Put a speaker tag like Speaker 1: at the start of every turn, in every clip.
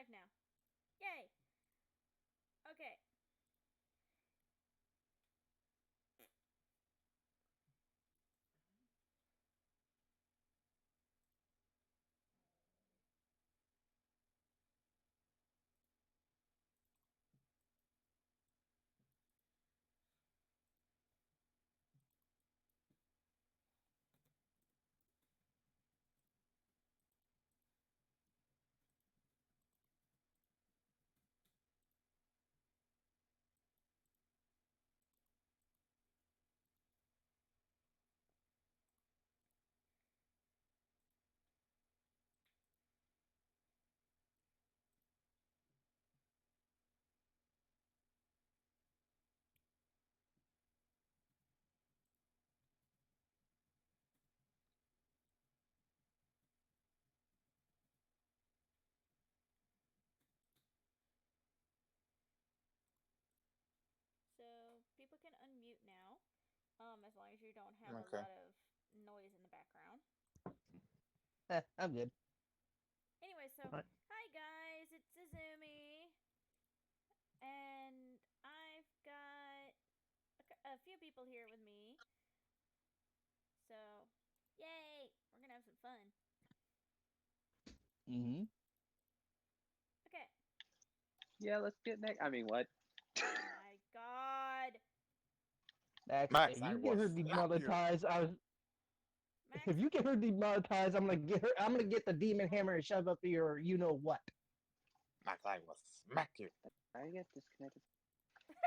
Speaker 1: live now. Yay! Okay. So people can unmute now. As long as you don't have a
Speaker 2: Okay.
Speaker 1: lot of noise in the background.
Speaker 3: I'm good.
Speaker 1: Anyway, so
Speaker 3: Right.
Speaker 1: hi guys, it's Izumi, and I've got a few people here with me. So, yay! We're gonna have some fun.
Speaker 3: Mm-hmm.
Speaker 1: Okay.
Speaker 4: Yeah, let's get next. I mean, what?
Speaker 1: Oh my god,
Speaker 3: Max,
Speaker 2: Max,
Speaker 3: if
Speaker 2: I
Speaker 3: you
Speaker 2: will
Speaker 3: get her
Speaker 2: slap you.
Speaker 3: demonetized,
Speaker 1: Max.
Speaker 3: if you get her demonetized, I'm gonna get her. I'm gonna get the demon hammer and shove up your, you know what?
Speaker 2: Max, I will smack you.
Speaker 4: I get disconnected.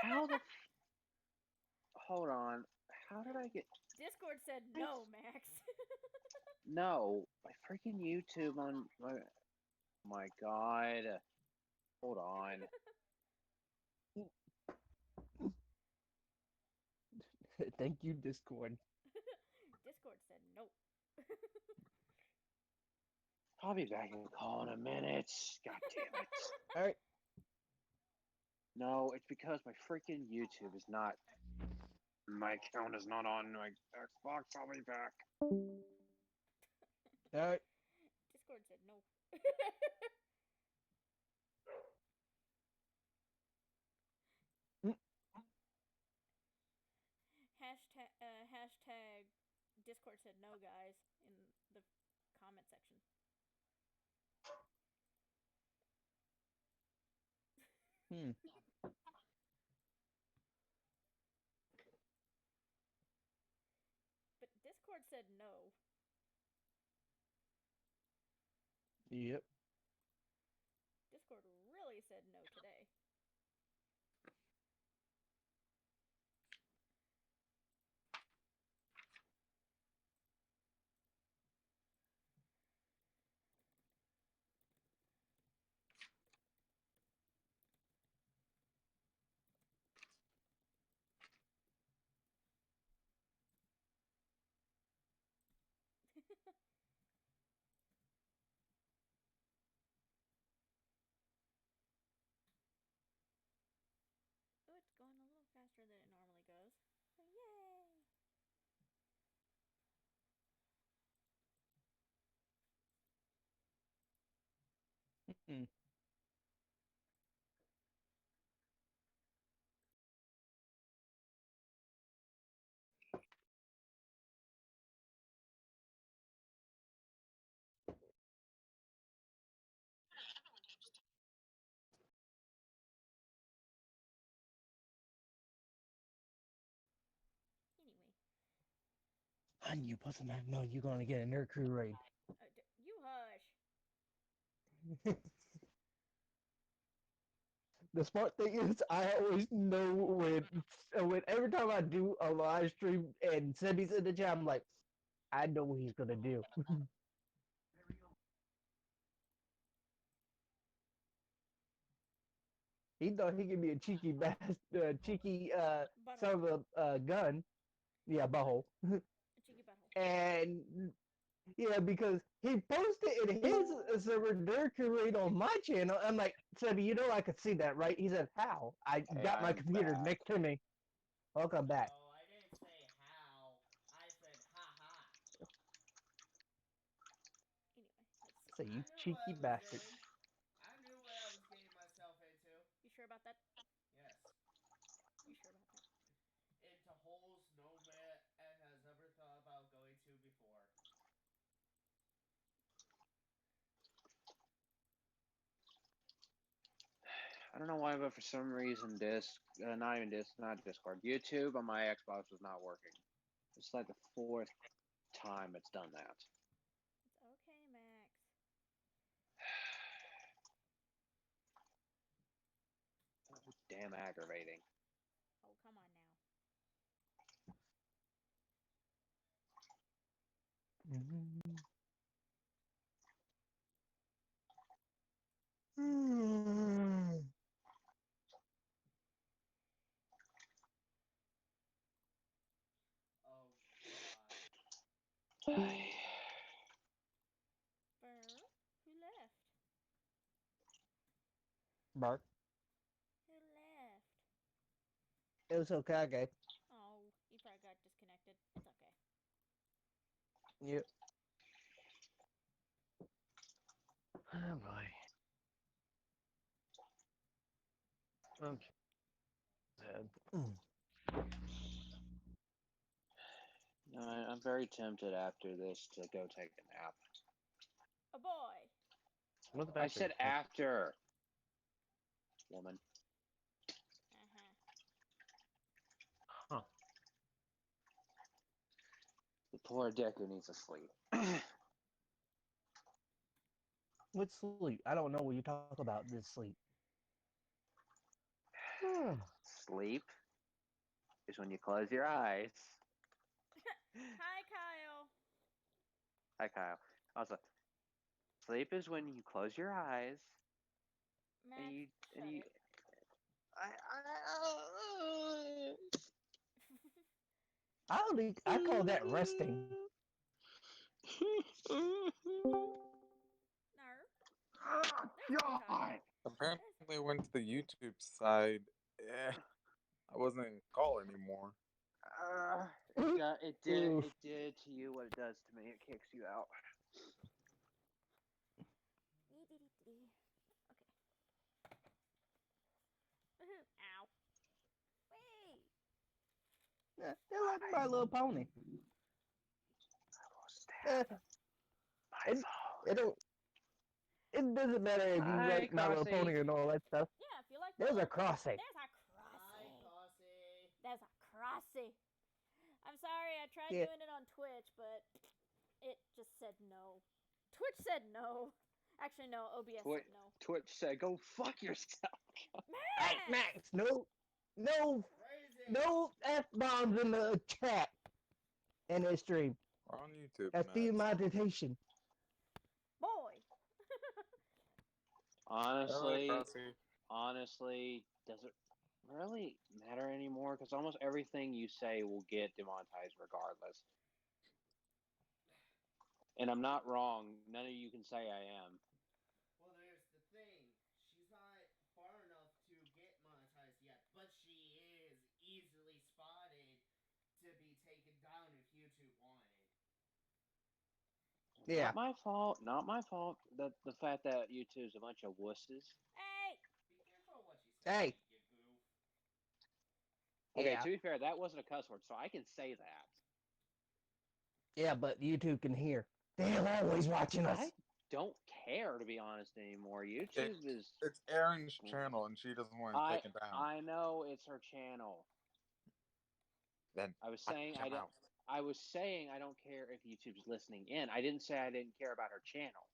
Speaker 4: How the? Hold on. How did I get?
Speaker 1: Discord said no, Max.
Speaker 4: No, my freaking YouTube on my God. Hold on.
Speaker 3: Thank you, Discord.
Speaker 1: Discord said no.
Speaker 4: I'll be back in the call in a minute. God damn it.
Speaker 3: All right.
Speaker 4: No, it's because my freaking YouTube is not. My account is not on my Xbox. I'll be back.
Speaker 3: All right.
Speaker 1: Discord said no.
Speaker 3: Mm.
Speaker 1: Hashtag Discord said no, guys, in the comment section.
Speaker 3: Hmm.
Speaker 1: But Discord said no.
Speaker 3: Yep.
Speaker 1: Discord really said no today. Oh, it's going a little faster than it normally goes. So yay!
Speaker 3: Hmm.
Speaker 1: Anyway,
Speaker 3: I knew wasn't I know you're gonna get a nerd crew raid.
Speaker 1: you hush.
Speaker 3: The smart thing is, I always know when every time I do a live stream and Sebby's in the chat, I'm like, I know what he's gonna do. He thought he could be a cheeky son
Speaker 1: Butthole.
Speaker 3: of a gun. Yeah, butthole.
Speaker 1: A cheeky butthole.
Speaker 3: And yeah, because he posted in his server Dirk raid on my channel. I'm like, Sebby, you know I could see that, right? He said, how? I
Speaker 4: Hey,
Speaker 3: got my
Speaker 4: I'm
Speaker 3: computer
Speaker 4: back.
Speaker 3: next to me. Welcome back.
Speaker 5: No, I didn't say how. I said ha ha.
Speaker 1: Anyway, let's see.
Speaker 3: So you
Speaker 5: I knew what
Speaker 3: cheeky
Speaker 5: I was
Speaker 3: bastard.
Speaker 5: doing. I knew what I
Speaker 4: I don't know why, but for some reason, not Discord, YouTube on my Xbox was not working. It's like the fourth time it's done that.
Speaker 1: It's okay, Max.
Speaker 4: Damn aggravating.
Speaker 1: Oh, come on now.
Speaker 5: Oh god.
Speaker 1: Burr? Who left?
Speaker 3: Bark.
Speaker 1: Who left?
Speaker 3: It was Hokage.
Speaker 1: Oh, he probably got disconnected. It's okay.
Speaker 3: Yep. Oh boy. Okay.
Speaker 4: I'm very tempted after this to go take a nap.
Speaker 1: A boy.
Speaker 3: What's the
Speaker 4: I
Speaker 3: battery?
Speaker 4: said after. Woman.
Speaker 1: Uh-huh.
Speaker 3: Huh.
Speaker 4: The poor Deku needs to sleep.
Speaker 3: What sleep? I don't know what you talk about. This sleep.
Speaker 4: Sleep is when you close your eyes.
Speaker 1: Hi, Kyle.
Speaker 4: Hi, Kyle. Also, sleep is when you close your eyes
Speaker 1: Max,
Speaker 4: and you
Speaker 1: shut it.
Speaker 3: I call that resting.
Speaker 1: Nerf.
Speaker 4: God!
Speaker 2: Apparently, I went to the YouTube side. I wasn't in call anymore.
Speaker 4: It did.
Speaker 3: Oof.
Speaker 4: It did to you what it does to me. It kicks you out.
Speaker 1: Okay. Ow. Wait.
Speaker 3: Yeah, they're like My Little Pony. Eh, it, it don't. It doesn't matter if you
Speaker 4: Hi,
Speaker 3: like My Little
Speaker 4: Crossy.
Speaker 3: Pony and all that stuff.
Speaker 1: Yeah, if you like
Speaker 3: There's a
Speaker 1: Little-
Speaker 3: crossing.
Speaker 1: There's a
Speaker 5: Hi,
Speaker 1: crossing.
Speaker 5: Cassie.
Speaker 1: There's a crossing. I'm sorry, I tried
Speaker 3: Yeah.
Speaker 1: doing it on Twitch, but it just said no. Twitch said no. Actually, no, OBS said no.
Speaker 4: Twitch said, "Go fuck yourself."
Speaker 3: Hey, Max, no f bombs in the chat and the stream.
Speaker 2: We're on YouTube,
Speaker 3: That's
Speaker 2: Max.
Speaker 3: demonetization.
Speaker 1: Boy.
Speaker 2: Hello,
Speaker 4: Honestly, does it really matter anymore? Because almost everything you say will get demonetized regardless. And I'm not wrong. None of you can say I am.
Speaker 5: Well, there's the thing. She's not far enough to get monetized yet, but she is easily spotted to be taken down if YouTube wanted.
Speaker 3: Yeah.
Speaker 4: Not my fault. Not my fault. The fact that YouTube's a bunch of wusses.
Speaker 1: Hey.
Speaker 5: Be careful what you say,
Speaker 3: Hey.
Speaker 5: you goof.
Speaker 4: Okay,
Speaker 3: Yeah.
Speaker 4: to be fair, that wasn't a cuss word, so I can say that.
Speaker 3: Yeah, but YouTube can hear. They're always watching us.
Speaker 4: I don't care, to be honest, anymore. YouTube is.
Speaker 2: It's Erin's channel, and she doesn't want to take it down.
Speaker 4: I know it's her channel.
Speaker 2: Then
Speaker 4: I was saying I don't. I was saying I don't care if YouTube's listening in. I didn't say I didn't care about her channel.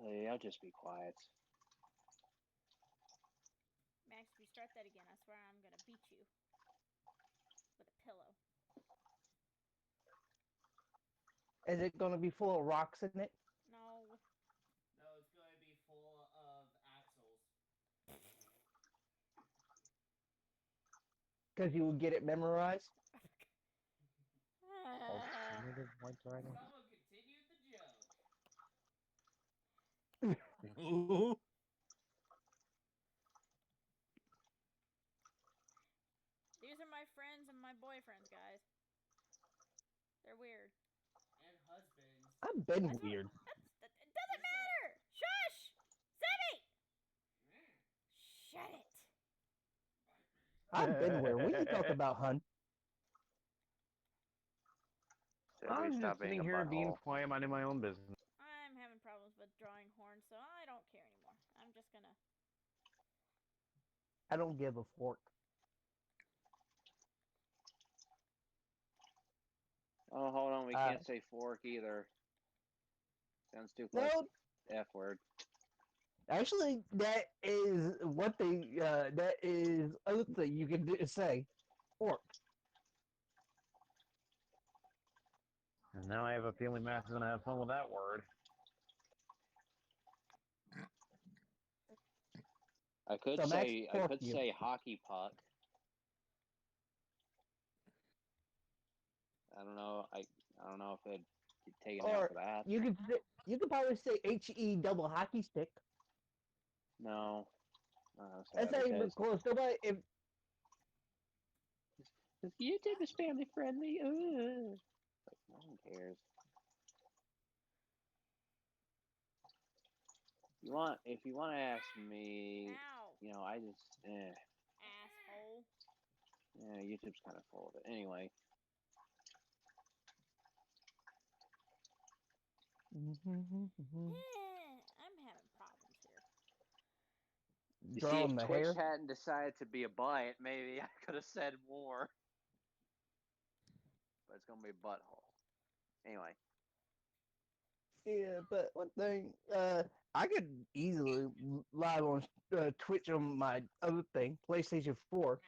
Speaker 4: Hey, I'll just be quiet.
Speaker 1: Max, if you start that again, I swear I'm gonna beat you. With a pillow.
Speaker 3: Is it gonna be full of rocks in it?
Speaker 1: No.
Speaker 5: No, it's going to be full of axles.
Speaker 3: Because you will get it memorized?
Speaker 5: Someone continued the joke.
Speaker 1: These are my friends and my boyfriends, guys. They're weird.
Speaker 5: And husbands.
Speaker 3: I've been
Speaker 1: That's what-
Speaker 3: weird.
Speaker 1: It doesn't matter! Shush! Sammy! Shut it!
Speaker 3: I've been where we can talk about Hun.
Speaker 4: Sebby,
Speaker 6: I'm
Speaker 4: stop
Speaker 6: just
Speaker 4: being
Speaker 6: sitting
Speaker 4: a
Speaker 6: here being
Speaker 4: butthole.
Speaker 6: quiet, minding my own business.
Speaker 1: I'm having problems with drawing horns, so I don't care anymore. I'm just gonna.
Speaker 3: I don't give a fork.
Speaker 4: Oh, hold on. We can't say fork either. Sounds too close
Speaker 3: No,
Speaker 4: to the F word.
Speaker 3: actually, that is what they. That is other thing you can say. Fork.
Speaker 6: And now I have a feeling Matt's gonna have fun with that word.
Speaker 4: I could
Speaker 3: So Max,
Speaker 4: say
Speaker 3: fork you.
Speaker 4: hockey puck. I don't know. I don't know if it'd get taken out
Speaker 3: Or
Speaker 4: for that.
Speaker 3: you could probably say HE double hockey stick.
Speaker 4: No.
Speaker 3: That's not even close. Nobody. If
Speaker 4: YouTube is family friendly. Like, no one cares. If you want to ask me,
Speaker 1: Ow!
Speaker 4: I just
Speaker 1: Asshole.
Speaker 4: YouTube's kind of full of it. Anyway,
Speaker 1: I'm having problems here.
Speaker 4: you see,
Speaker 3: drawing
Speaker 4: if
Speaker 3: the
Speaker 4: Twitch
Speaker 3: hair.
Speaker 4: hadn't decided to be a butt, maybe I could have said more. But it's gonna be a butthole. Anyway,
Speaker 3: Yeah, but one thing, I could easily live on Twitch on my other thing, PlayStation 4.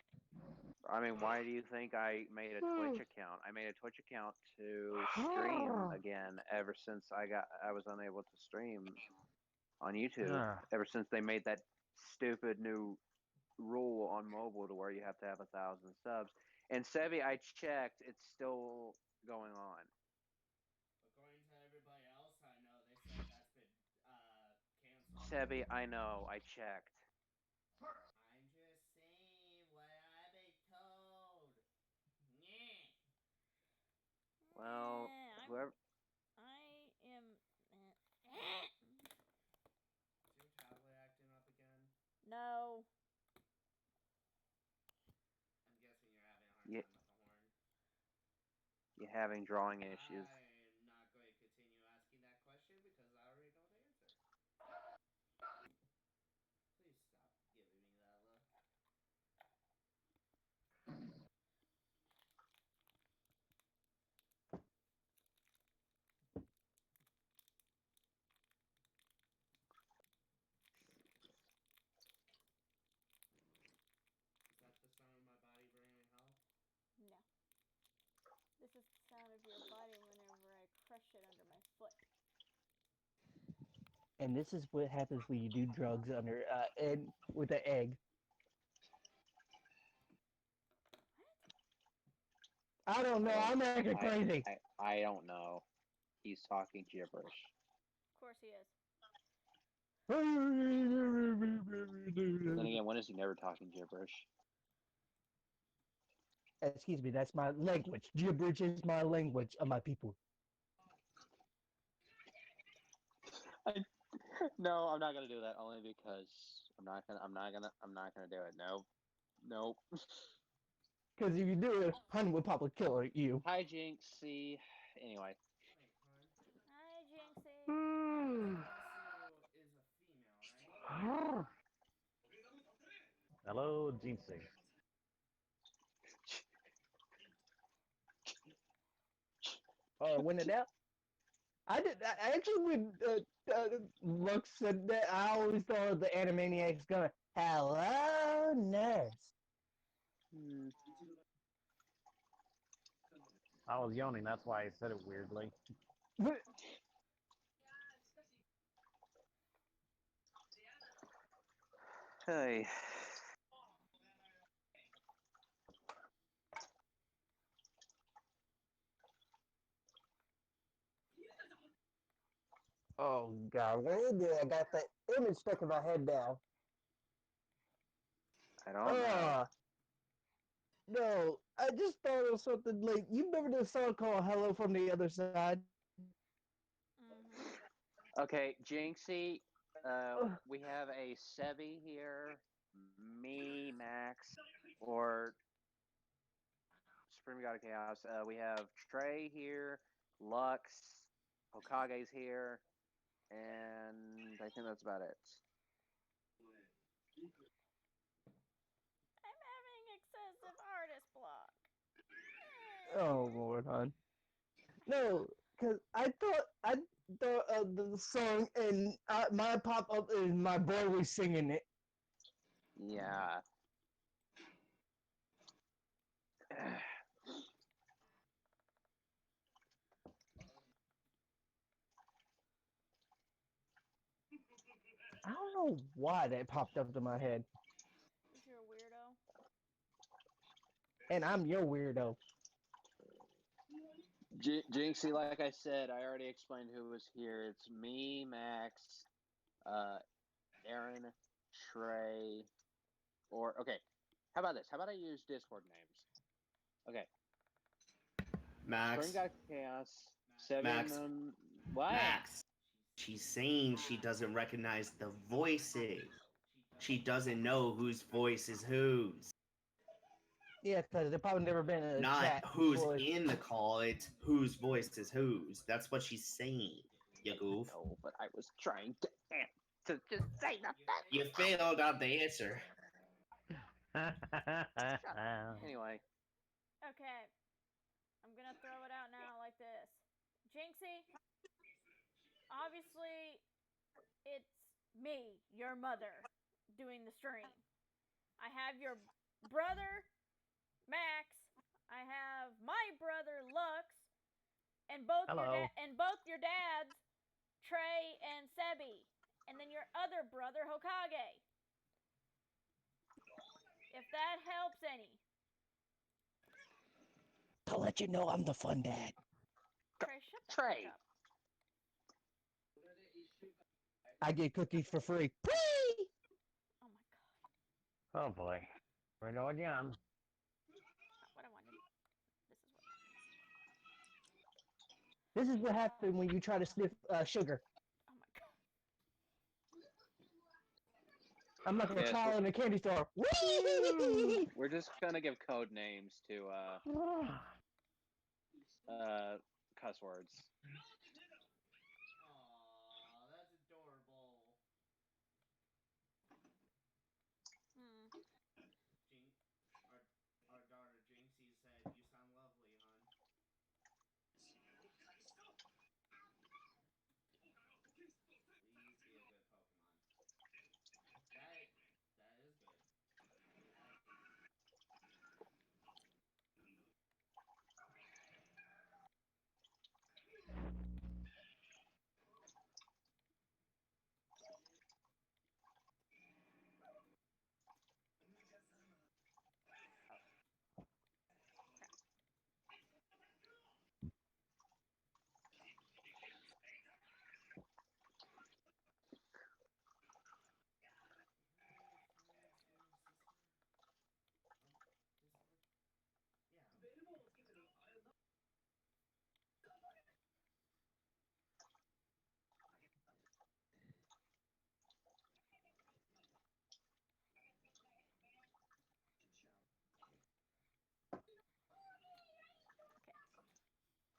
Speaker 4: I mean, why do you think I made a Twitch account? I made a Twitch account to stream again ever since I was unable to stream on YouTube. Ever since they made that stupid new rule on mobile to where you have to have 1,000 subs. And Sevi, I checked, it's still going on.
Speaker 5: According to everybody else I know, they said that's been canceled.
Speaker 4: Sevi, I know, I checked.
Speaker 5: I'm just saying what I've been told. Yeah.
Speaker 4: Well, whoever.
Speaker 1: I am.
Speaker 5: Is your tablet acting up again?
Speaker 1: No.
Speaker 5: I'm guessing you're having a hard time with the horn.
Speaker 4: You're having drawing issues.
Speaker 5: I'm not going to continue asking that question because I already know the answer. Please stop giving me that look. Is that the sound of my body burning hell?
Speaker 1: No. This is the sound of your body whenever I crush it under my foot.
Speaker 3: And this is what happens when you do drugs under and with an egg. I don't know. I'm acting crazy.
Speaker 4: I don't know. He's talking gibberish.
Speaker 1: Of course he is.
Speaker 4: Then again, when is he never talking gibberish?
Speaker 3: Excuse me, that's my language. Gibberish is my language of my people.
Speaker 4: No, I'm not gonna do that only because I'm not gonna do it. Nope.
Speaker 3: Because if you do it, Hun will probably kill you.
Speaker 4: Hi, Jinxie. Anyway.
Speaker 5: Wait, hon.
Speaker 1: Hi, Jinxie.
Speaker 5: Jinxie is a female, right?
Speaker 6: Hello, Jinxie.
Speaker 3: Or when in doubt. I actually when Lux said that, I always thought of the Animaniacs going, "Hello, nurse."
Speaker 6: I was yawning, that's why I said it weirdly.
Speaker 4: Hey.
Speaker 3: Oh God, when did I got that image stuck in my head now?
Speaker 4: I don't know.
Speaker 3: No, I just thought of something like, you remember this song called "Hello from the Other Side"?
Speaker 1: Mm-hmm.
Speaker 4: Okay, Jinxie, we have a Sebi here, me, Max, or Supreme God of Chaos. We have Trey here, Lux, Hokage's here, and I think that's about it.
Speaker 1: I'm having excessive artist block.
Speaker 3: Oh Lord, hon. No, cause I thought the song and my pop up is my boy was singing it.
Speaker 4: Yeah.
Speaker 3: I don't know why that popped up to my head,
Speaker 1: Is you a weirdo?
Speaker 3: and I'm your weirdo.
Speaker 4: Jinxie, like I said, I already explained who was here. It's me, Max, Aaron, Trey, or okay. How about this? How about I use Discord names? Okay.
Speaker 7: Max.
Speaker 4: Spring God Chaos, Seven.
Speaker 7: Max.
Speaker 4: What?
Speaker 7: Max. She's saying she doesn't recognize the voices. She doesn't know whose voice is whose.
Speaker 3: Yeah, cause there probably never been a
Speaker 7: Not
Speaker 3: chat.
Speaker 7: who's
Speaker 3: voice.
Speaker 7: in the call, it's whose voice is whose. That's what she's saying, you goof.
Speaker 4: No, but I was trying to just say that.
Speaker 7: You failed on the answer.
Speaker 4: Anyway.
Speaker 1: Okay. I'm gonna throw it out now like this. Jinxie, obviously, it's me, your mother, doing the stream. I have your brother, Max. I have my brother, Lux, and both your dads, Trey and Sebi, and then your other brother, Hokage. If that helps any.
Speaker 3: To let you know I'm the fun dad.
Speaker 1: Trey, shut the
Speaker 4: Trey.
Speaker 1: fuck up.
Speaker 3: I get cookies for free. Whee!
Speaker 1: Oh my god.
Speaker 6: Oh boy. We go again.
Speaker 1: Not what I wanted.
Speaker 3: This is what happened when you try to sniff sugar.
Speaker 1: Oh my god.
Speaker 3: I'm like a
Speaker 4: Yes,
Speaker 3: child in a candy store. Whee!
Speaker 4: We're just gonna give code names to cuss words.
Speaker 5: Aw, that's adorable. Our daughter Jinxie said, "You sound lovely, hon." Please be a good Pokemon. That is good. You have to.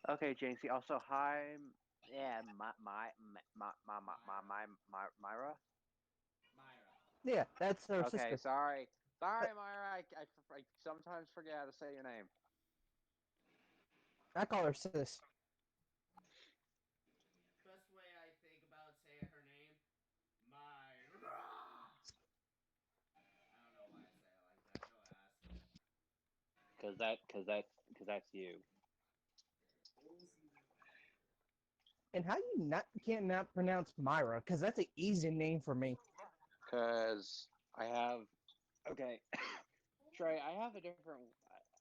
Speaker 4: Okay, Jinxie. Also, hi. Yeah, Myra.
Speaker 3: Yeah, that's her
Speaker 4: Okay,
Speaker 3: sister.
Speaker 4: sorry, Myra. I sometimes forget how to say your name.
Speaker 3: I call her sis.
Speaker 5: Best way I think about saying her name, Myra. I don't know why I say it like that. Go ask.
Speaker 4: Cause that's you.
Speaker 3: And how you can't not pronounce Myra? Because that's an easy name for me.
Speaker 4: Cause I have. Okay, Trey. I have a different.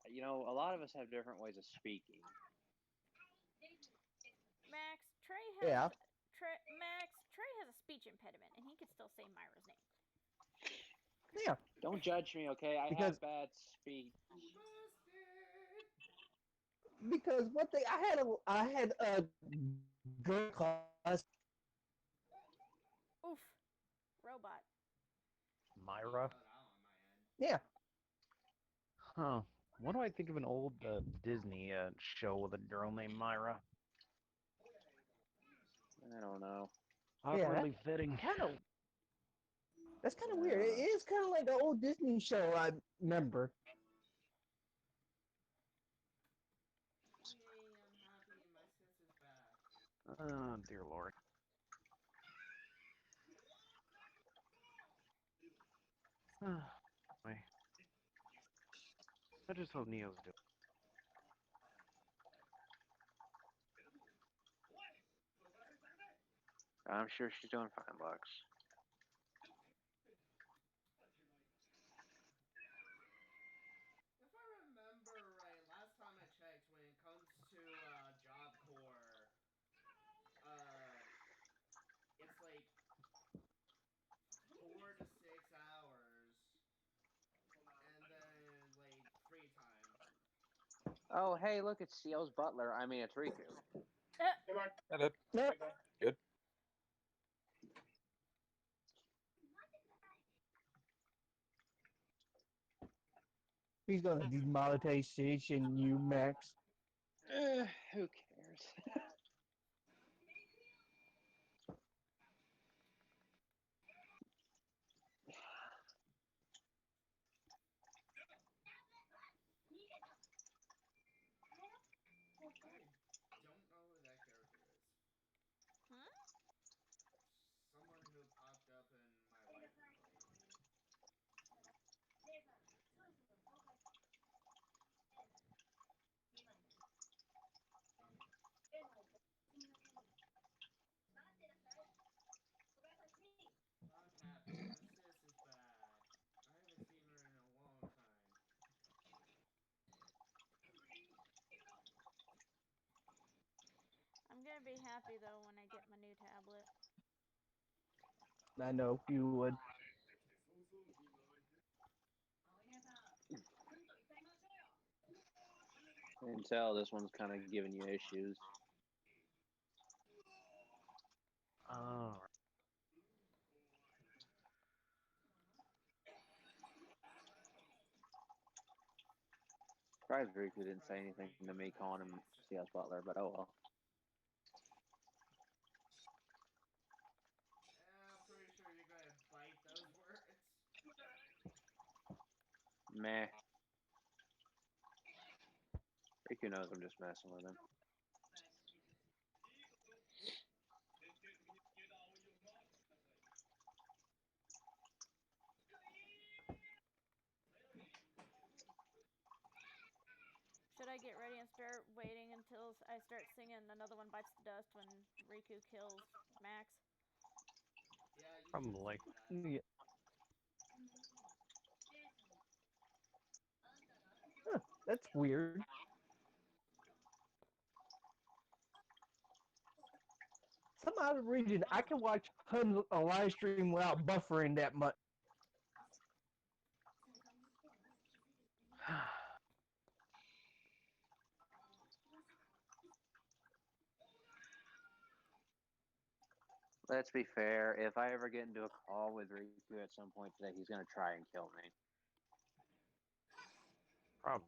Speaker 4: You know, a lot of us have different ways of speaking.
Speaker 1: Max, Trey has
Speaker 3: Yeah.
Speaker 1: Trey has a speech impediment, and he could still say Myra's name.
Speaker 3: Yeah.
Speaker 4: Don't judge me, okay? I
Speaker 3: Because-
Speaker 4: have bad speech.
Speaker 3: Because one thing I had a girl class.
Speaker 1: Oof. Robot.
Speaker 6: Myra.
Speaker 5: Oh, that one.
Speaker 3: Yeah.
Speaker 6: Huh. What do I think of an old Disney show with a girl named Myra?
Speaker 4: I don't know.
Speaker 6: Awkwardly fitting.
Speaker 3: That's kind of weird. It is kind of like the old Disney show I remember.
Speaker 5: Yay, I'm happy. My sis is back.
Speaker 6: Oh, dear Lord. Wait. I just hope Neo's doing.
Speaker 4: I'm sure she's doing fine, Lux.
Speaker 5: If I remember right, last time I checked, when it comes to Job Corps, it's like 4 to 6 hours, and then like free time.
Speaker 4: Oh, hey, look, it's Seal's butler. I mean, it's Riku.
Speaker 2: Edit.
Speaker 3: Yep.
Speaker 2: Good.
Speaker 3: He's gonna demonetization you, Max.
Speaker 4: Who cares?
Speaker 5: I don't know who that character is.
Speaker 1: Hmm?
Speaker 5: Someone who popped up in my waifu plate. I'm happy. My sis is back. I haven't seen her in a long time.
Speaker 1: I'm gonna be happy though when I get my new tablet.
Speaker 3: I know you would.
Speaker 4: I can tell this one's kind of giving you issues.
Speaker 6: Oh.
Speaker 4: Surprised Riku didn't say anything to me calling him Seal's butler, but oh well.
Speaker 5: Yeah, I'm pretty sure you're gonna bite those words.
Speaker 4: Meh. Riku knows I'm just messing with him.
Speaker 1: Should I get ready and start waiting until I start singing Another One Bites the Dust when Riku kills Max?
Speaker 5: Yeah, you should
Speaker 6: Probably.
Speaker 5: sing that.
Speaker 3: Yeah. Huh, that's weird. Some odd reason I can watch a live stream without buffering that much.
Speaker 4: Let's be fair. If I ever get into a call with Riku at some point today, he's gonna try and kill me.
Speaker 6: Probably.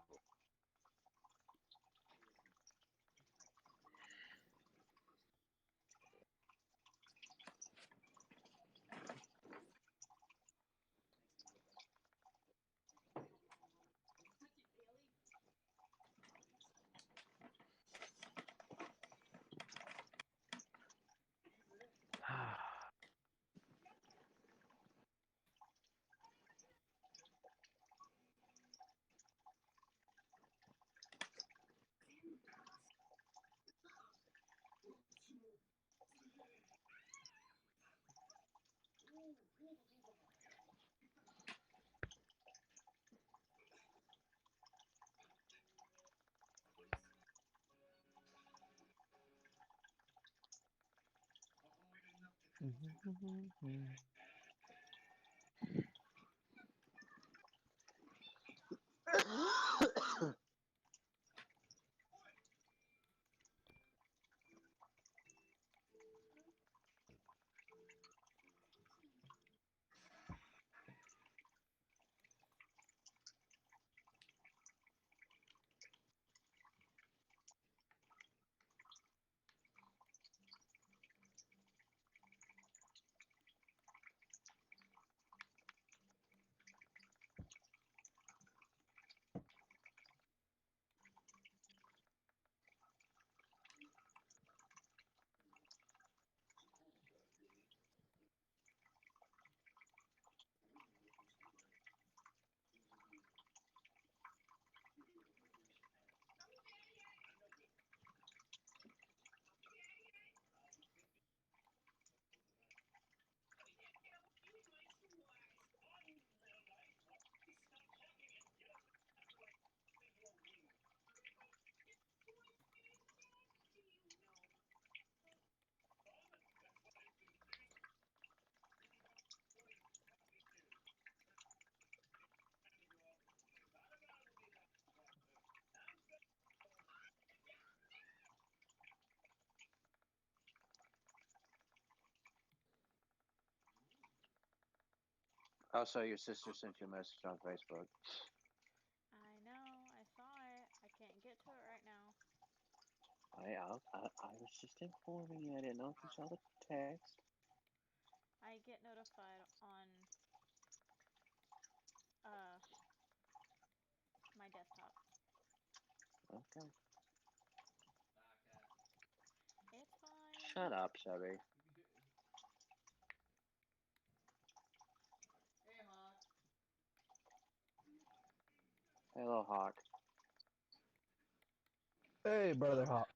Speaker 4: Oh, so your sister sent you a message on Facebook.
Speaker 1: I know, I saw it. I can't get to it right now.
Speaker 4: I was just informing you. I didn't know if you saw the text.
Speaker 1: I get notified on uh my desktop.
Speaker 4: Okay.
Speaker 5: Okay.
Speaker 1: It's fine.
Speaker 4: Shut up, Chevy.
Speaker 5: Hey, Hawk.
Speaker 4: Hello, Hawk.
Speaker 3: Hey, Brother Hawk.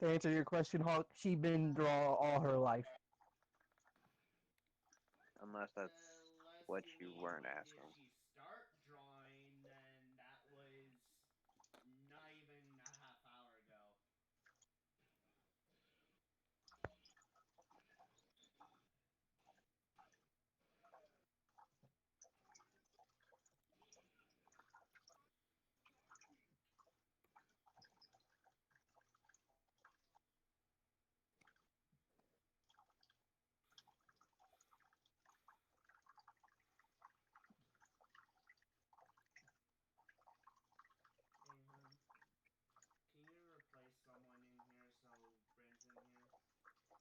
Speaker 3: To answer your question, Hawk, she been draw all her life.
Speaker 4: Unless that's
Speaker 5: Unless
Speaker 4: what
Speaker 5: you
Speaker 4: you
Speaker 5: mean
Speaker 4: weren't
Speaker 5: when did
Speaker 4: asking.
Speaker 5: she start drawing, then that was not even a half hour ago. Hey, hon. Can you replace someone in here so Bryn's in here? She's on mine.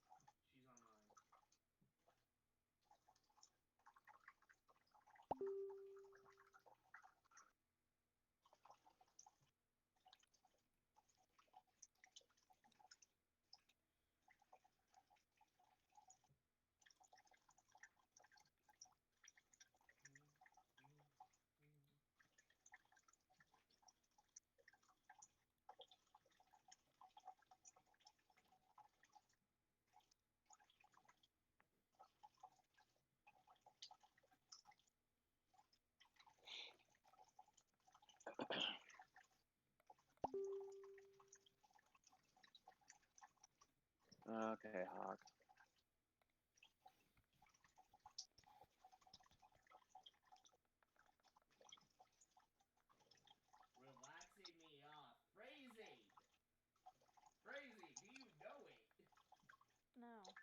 Speaker 4: Okay, Hawk.
Speaker 5: Relaxing me off. Phrasing! Phrasing, do you know it?
Speaker 1: No.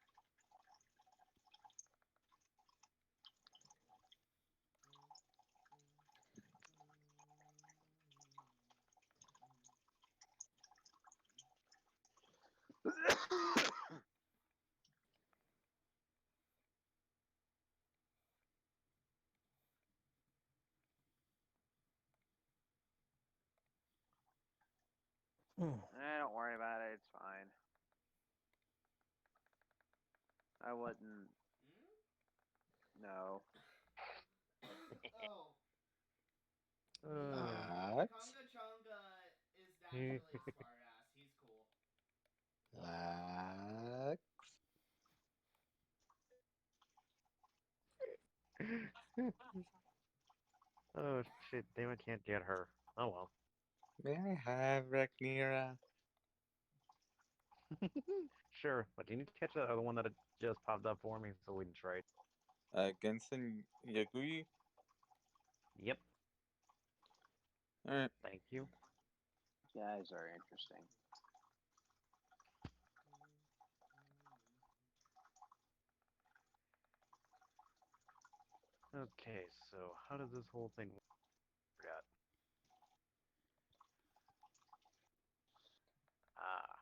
Speaker 4: Don't worry about it. It's fine. I wouldn't. No.
Speaker 5: Oh,
Speaker 6: Uh,
Speaker 5: Conga Chunga is naturally a smartass. He's cool.
Speaker 6: Lex. Oh shit, damn it, can't get her. Oh well.
Speaker 2: May I have Rhaenyra?
Speaker 6: Sure, but you need to catch the other one that had just popped up for me so we can trade.
Speaker 2: Gensen Yagui?
Speaker 6: Yep,
Speaker 2: Alright.
Speaker 6: thank you.
Speaker 4: Guys are interesting.
Speaker 6: Okay, so how does this whole thing work out? Ah.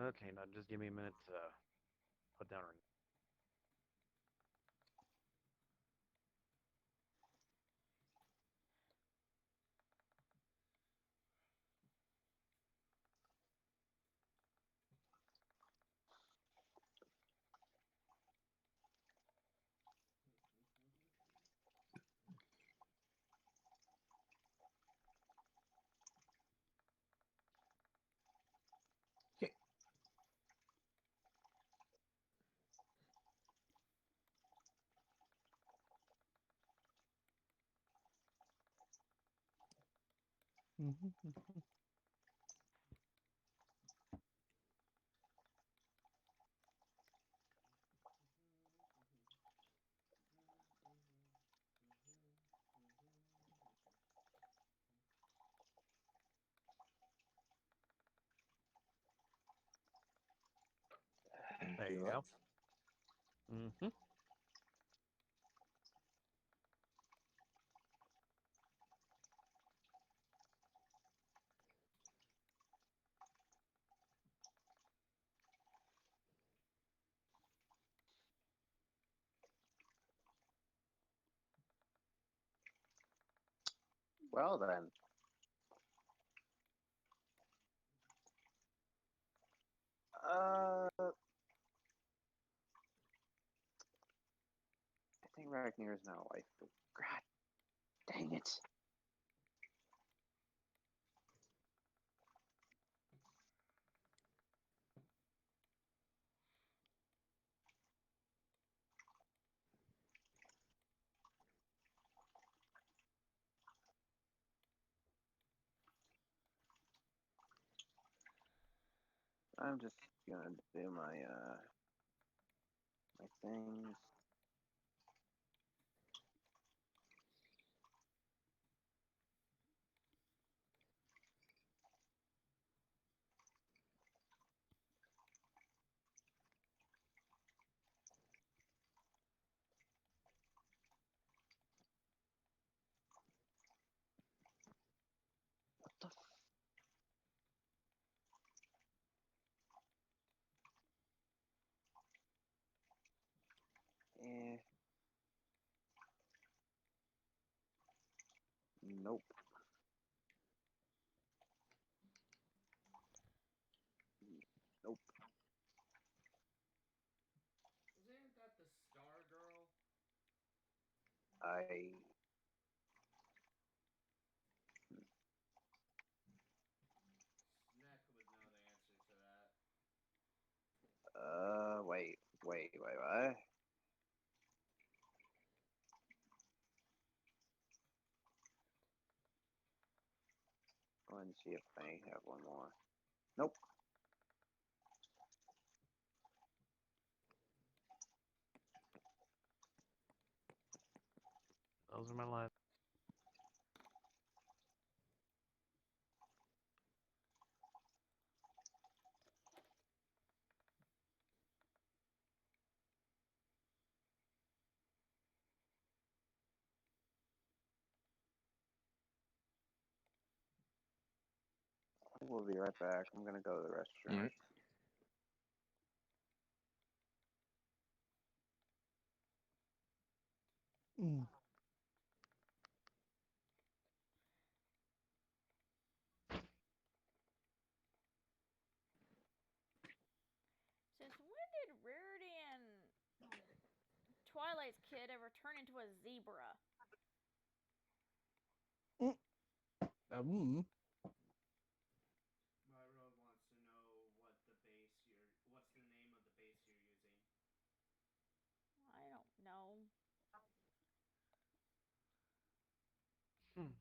Speaker 6: Okay, now just give me a minute to put down her. There you go. Mm-hmm.
Speaker 4: Well then, I think Ragnar is now a wife. But God dang it! I'm just gonna do my things. What the? Eh. Nope. Nope.
Speaker 5: Isn't that the Star Girl?
Speaker 4: I.
Speaker 5: Snack would know the answer to that.
Speaker 4: Wait. What? Go ahead and see if I have one more. Nope.
Speaker 6: Those are my last.
Speaker 4: We'll be right back. I'm gonna go to the restroom.
Speaker 2: Alright.
Speaker 3: Mm.
Speaker 1: Since when did Rarity and Twilight's kid ever turn into a zebra?
Speaker 3: Mm.
Speaker 5: Myra wants to know what's the name of the base you're using.
Speaker 1: I don't know.
Speaker 6: Hmm.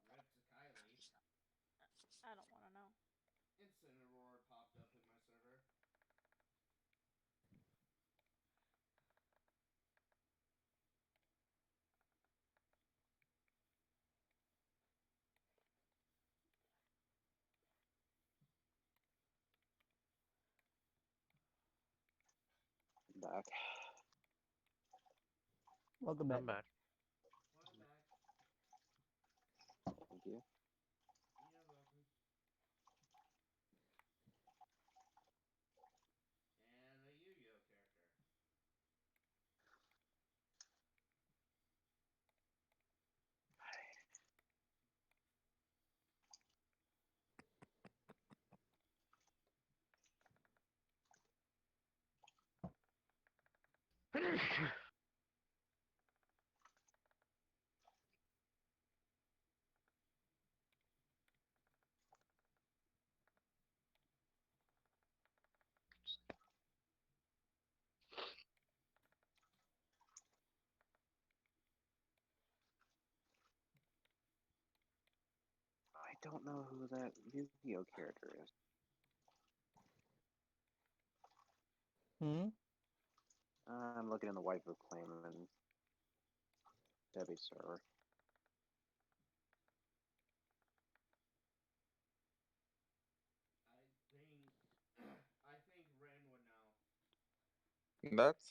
Speaker 5: Well, rip to Kylie.
Speaker 1: I don't want to know.
Speaker 5: Incineroar popped up in my server.
Speaker 4: Back.
Speaker 3: Welcome back.
Speaker 6: I'm back.
Speaker 5: Welcome back.
Speaker 4: Thank you.
Speaker 5: You're welcome.
Speaker 4: I don't know who that Yu-Gi-Oh character is.
Speaker 3: Hmm?
Speaker 4: I'm looking in the waifu claim and Debbie's server.
Speaker 5: I think Ren would know.
Speaker 2: That's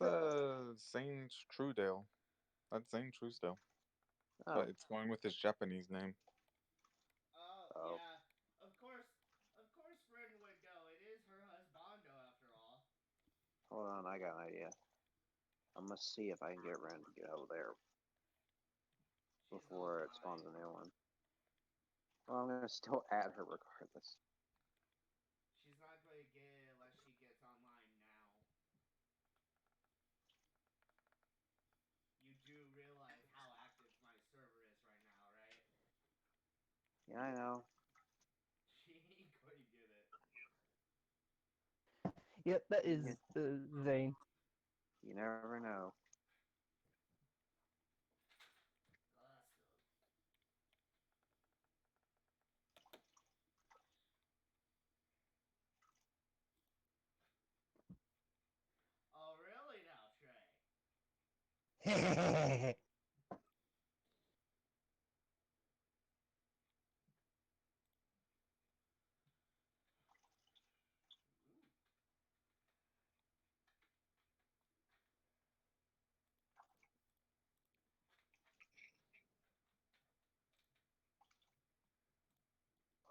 Speaker 2: Sage Truedale. That's Zane Truesdale.
Speaker 4: Oh,
Speaker 2: But it's going with his Japanese name.
Speaker 4: Oh.
Speaker 5: Yeah. Of course Ren would know. It is her husbando after all.
Speaker 4: hold on, I got an idea. I'm gonna see if I can get Ren to get over there
Speaker 5: She's
Speaker 4: before it
Speaker 5: online.
Speaker 4: spawns a new one. Well, I'm gonna still add her regardless.
Speaker 5: She's not going to get it unless she gets online now. You do realize how active my server is right now, right?
Speaker 4: Yeah, I know.
Speaker 5: She ain't going to get it.
Speaker 3: Yep, that is Zane.
Speaker 4: You never know.
Speaker 5: Awesome. Oh, really now, Trey?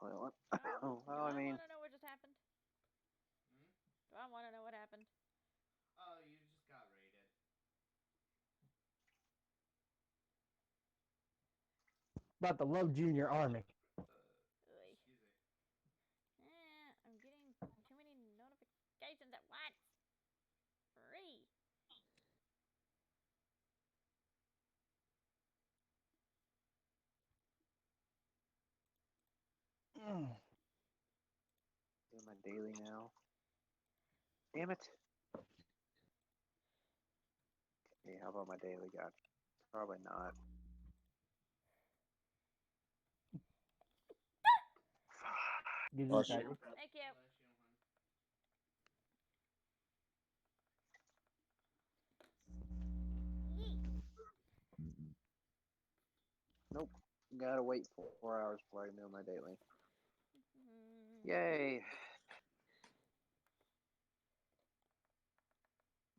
Speaker 4: Well,
Speaker 1: Do
Speaker 4: well, I
Speaker 1: I
Speaker 4: mean,
Speaker 1: want to know what just happened?
Speaker 5: Hmm?
Speaker 1: Do I want to know what happened?
Speaker 5: Oh, you just got raided.
Speaker 3: About the Low Junior Army.
Speaker 1: Oy.
Speaker 5: Excuse me.
Speaker 1: I'm getting too many notifications at once. Free.
Speaker 4: do my daily now. Damn it. Okay, how about my daily? Gotcha. Probably not.
Speaker 3: Gives
Speaker 2: Bless
Speaker 3: insight.
Speaker 2: you.
Speaker 1: Thank you.
Speaker 5: Bless you, hon.
Speaker 4: Nope. Gotta wait 4 hours before I mail my daily.
Speaker 1: Mm,
Speaker 4: Yay.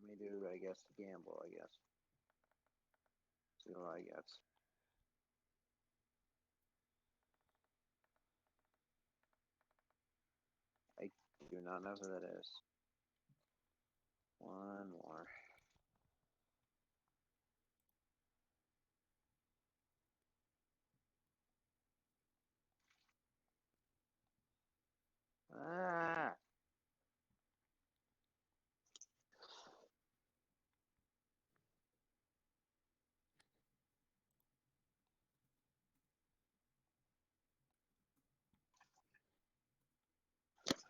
Speaker 4: Let me do, I guess, gamble, I guess. See what I get. I do not know who that is. One more. Ah!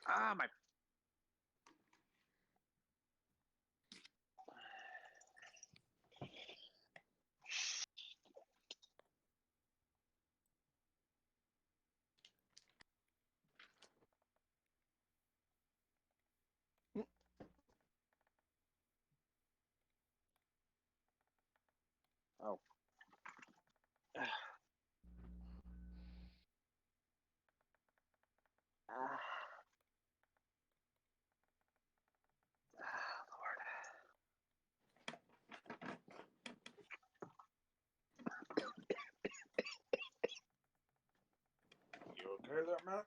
Speaker 4: Ah, my. Oh. Ah. Ah, Lord.
Speaker 2: You okay there, Max?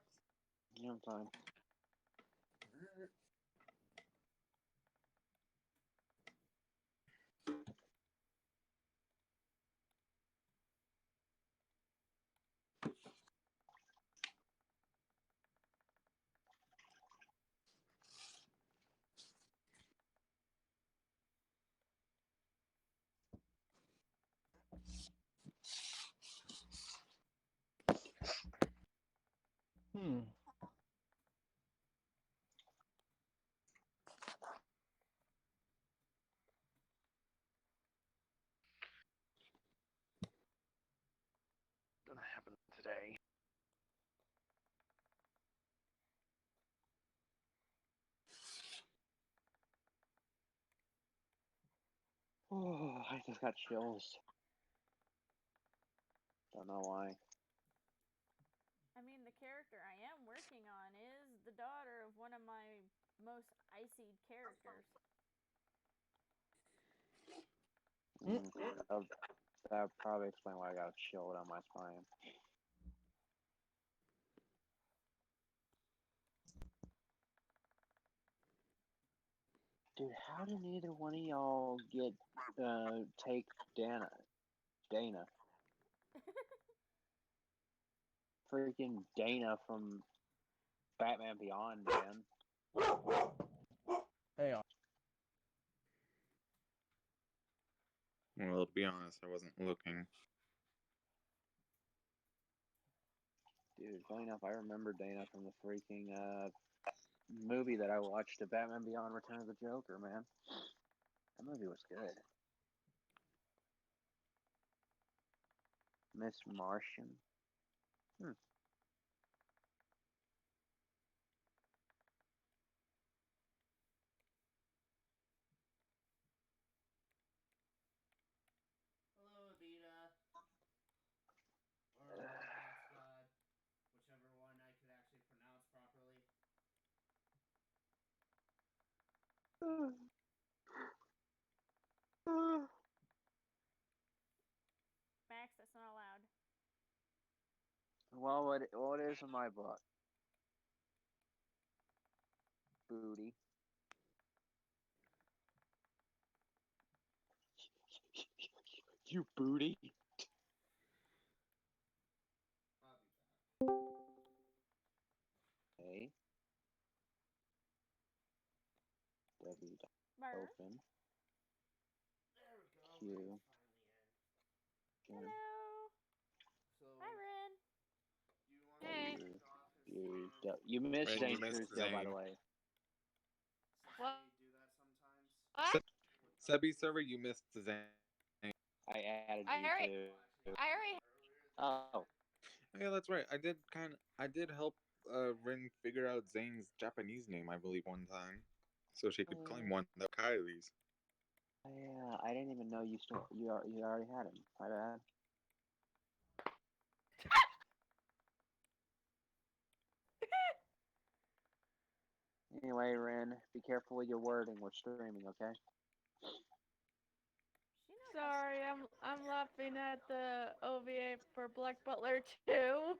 Speaker 4: Yeah, I'm fine.
Speaker 6: today.
Speaker 4: Oh, I just got chills. Don't know why.
Speaker 1: I mean, the character I am working on is the daughter of one of my most icy characters.
Speaker 4: That would probably explain why I got a chill down my spine. Dude, how did neither one of y'all take Dana? Freaking Dana from Batman Beyond, man.
Speaker 3: Hang on.
Speaker 2: Well, to be honest, I wasn't looking.
Speaker 4: Dude, funny enough, I remember Dana from the freaking movie that I watched, The Batman Beyond Return of the Joker, man. That movie was good. Miss Martian.
Speaker 5: Hello, Adita. Or Fox God. Whichever one I could actually pronounce properly.
Speaker 1: Max, that's not allowed.
Speaker 4: Well, what is in my book? Booty. You booty.
Speaker 5: I'll be back.
Speaker 4: A. W.
Speaker 1: Burr.
Speaker 4: Open.
Speaker 5: There we go.
Speaker 4: Q.
Speaker 5: It's finally in.
Speaker 1: Hello.
Speaker 5: So,
Speaker 1: Hi, Ren.
Speaker 5: do you want
Speaker 8: Hey.
Speaker 5: to start off and
Speaker 4: You missed
Speaker 2: Ren,
Speaker 4: Zane
Speaker 2: you missed
Speaker 4: Truesdale, by
Speaker 2: Zane.
Speaker 4: the way.
Speaker 5: since
Speaker 8: What?
Speaker 5: they do that sometimes.
Speaker 8: What?
Speaker 2: Sebi server, you missed Zane.
Speaker 4: I added
Speaker 8: I
Speaker 4: you
Speaker 8: already-
Speaker 4: to.
Speaker 8: I already.
Speaker 4: Oh.
Speaker 2: Yeah, that's right. I did help Ren figure out Zane's Japanese name, I believe, one time, so she could claim one of Kylie's.
Speaker 4: Yeah, I didn't even know you already had him. My bad. Anyway, Ren, be careful with your wording. We're streaming, okay?
Speaker 1: She knows
Speaker 8: Sorry, I'm laughing at the OVA for Black Butler 2.
Speaker 4: Oh,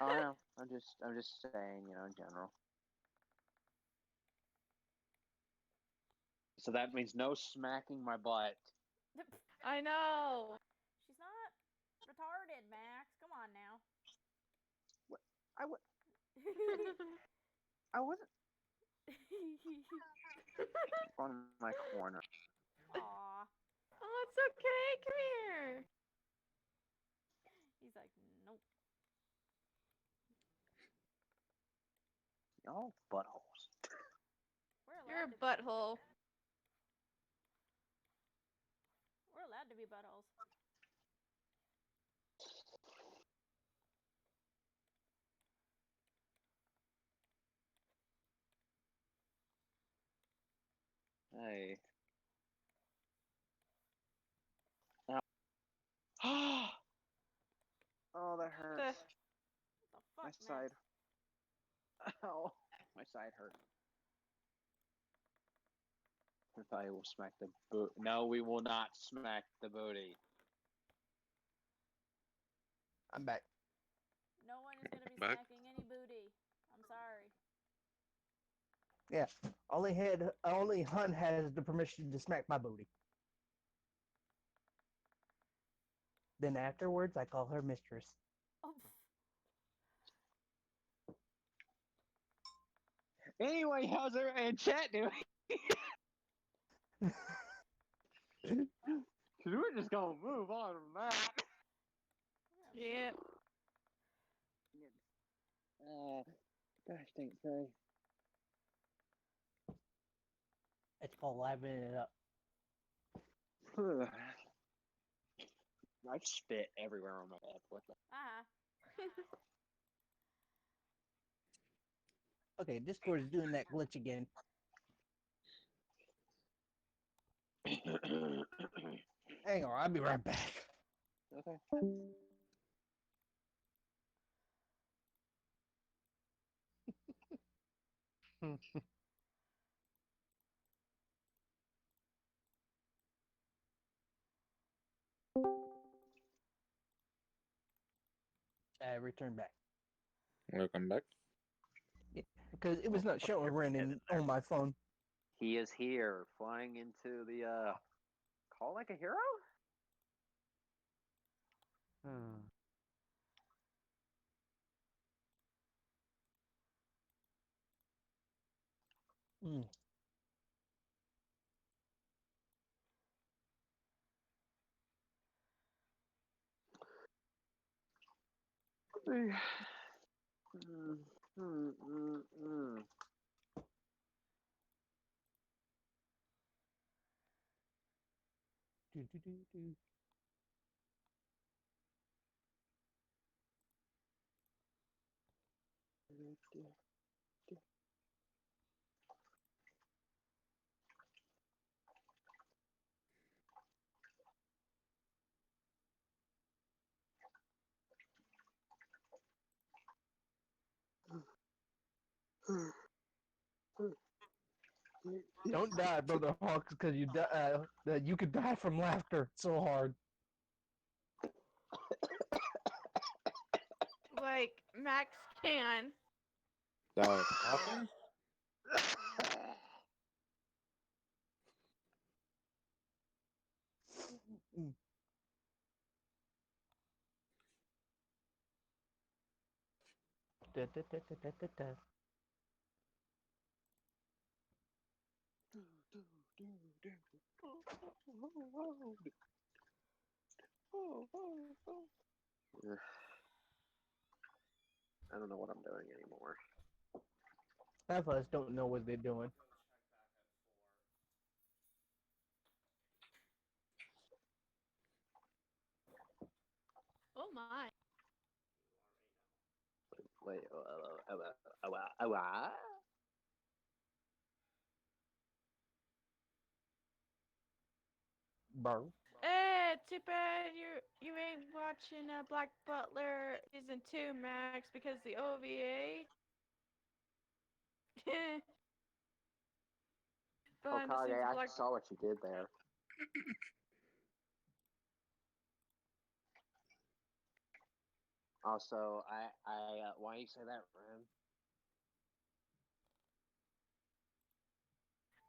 Speaker 4: I know. I'm just saying, in general. So that means no smacking my butt.
Speaker 8: I know.
Speaker 1: She's not retarded, Max. Come on now.
Speaker 4: I wasn't on my corner.
Speaker 1: Aw.
Speaker 8: Oh, it's okay. Come here.
Speaker 1: He's like, nope.
Speaker 4: Oh, buttholes.
Speaker 8: You're a butthole.
Speaker 1: We're allowed to be buttholes.
Speaker 4: Hey. Ow. Oh, that hurts.
Speaker 1: What the fuck,
Speaker 4: My
Speaker 1: Max?
Speaker 4: side. Ow. My side hurt. I thought I will smack the boot. No, we will not smack the booty.
Speaker 3: I'm back.
Speaker 1: No one is gonna be
Speaker 2: Back.
Speaker 1: smacking any booty. I'm sorry.
Speaker 3: Yeah. Only Hunt has the permission to smack my booty. Then afterwards, I call her mistress.
Speaker 1: Oh,
Speaker 4: Anyway, how's everyone in chat doing? Cause we're just gonna move on from that.
Speaker 8: Yep.
Speaker 4: Gosh, dang, sorry.
Speaker 3: It's called livening it up.
Speaker 4: I spit everywhere on my head. What the?
Speaker 3: Okay, Discord is doing that glitch again. Hang on, I'll be right back.
Speaker 4: Okay.
Speaker 3: Return back.
Speaker 2: Welcome back.
Speaker 3: Because it was not showing running on my phone.
Speaker 4: He is here, flying into the call like a hero.
Speaker 3: Mm. Do, do, do, do. Don't die, Brother Hawks, because you could die from laughter so hard.
Speaker 8: Like Max can.
Speaker 2: Coughing?
Speaker 3: Mm. Da, da, da, da, da, da, da.
Speaker 4: I don't know what I'm doing anymore.
Speaker 3: Half of us don't know what they're doing.
Speaker 8: Oh my.
Speaker 4: Wait,
Speaker 3: Bro.
Speaker 8: Too bad you ain't watching Black Butler season 2, Max, because the OVA. Behind the
Speaker 4: Hokage,
Speaker 8: scenes of
Speaker 4: I
Speaker 8: Black.
Speaker 4: saw what you did there. Also, why you say that, Ren?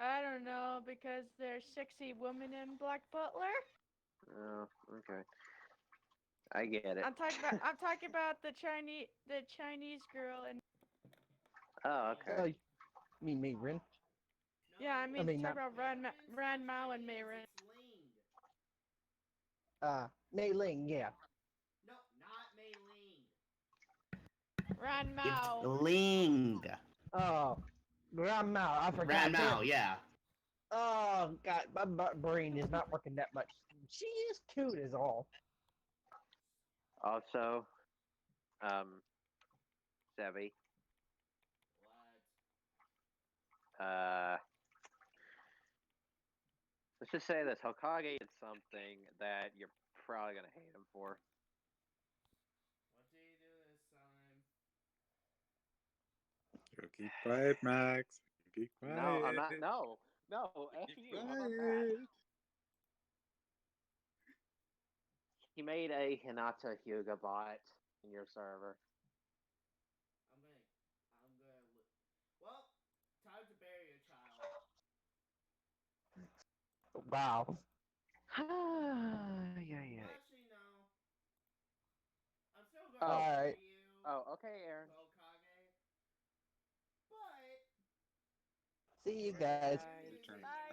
Speaker 8: I don't know, because there's sexy women in Black Butler.
Speaker 4: Oh, okay. I get it.
Speaker 8: I'm talking about the Chinese girl and.
Speaker 4: Oh, okay.
Speaker 3: Me, Rin.
Speaker 8: Yeah, I mean
Speaker 3: not.
Speaker 8: talk about Ran Mao and Mayrin.
Speaker 3: Mei Ling, yeah.
Speaker 5: No, not Mei Ling.
Speaker 8: Ran
Speaker 7: It's
Speaker 8: Mao.
Speaker 7: Ling.
Speaker 3: Oh, Grandma, I forgot.
Speaker 7: Ranmao, yeah.
Speaker 3: Oh, God, my brain is not working that much. She is cute as all.
Speaker 4: Also, Sevi.
Speaker 5: What?
Speaker 4: Let's just say this: Hokage did something that you're probably gonna hate him for.
Speaker 5: What did he do this time?
Speaker 2: You keep quiet, Max. You keep quiet.
Speaker 4: No, I'm not. No, F
Speaker 2: Keep
Speaker 4: you. How about that?
Speaker 2: quiet.
Speaker 4: He made a Hinata Hyuga bot in your server.
Speaker 5: Well, time to bury your child.
Speaker 3: Wow.
Speaker 6: Yeah.
Speaker 5: Actually, no. I'm still
Speaker 4: Oh.
Speaker 5: going to bury
Speaker 3: Alright.
Speaker 5: you,
Speaker 4: Oh, okay, Aaron.
Speaker 5: Hokage. But
Speaker 3: See you guys.
Speaker 2: Return.
Speaker 8: Bye.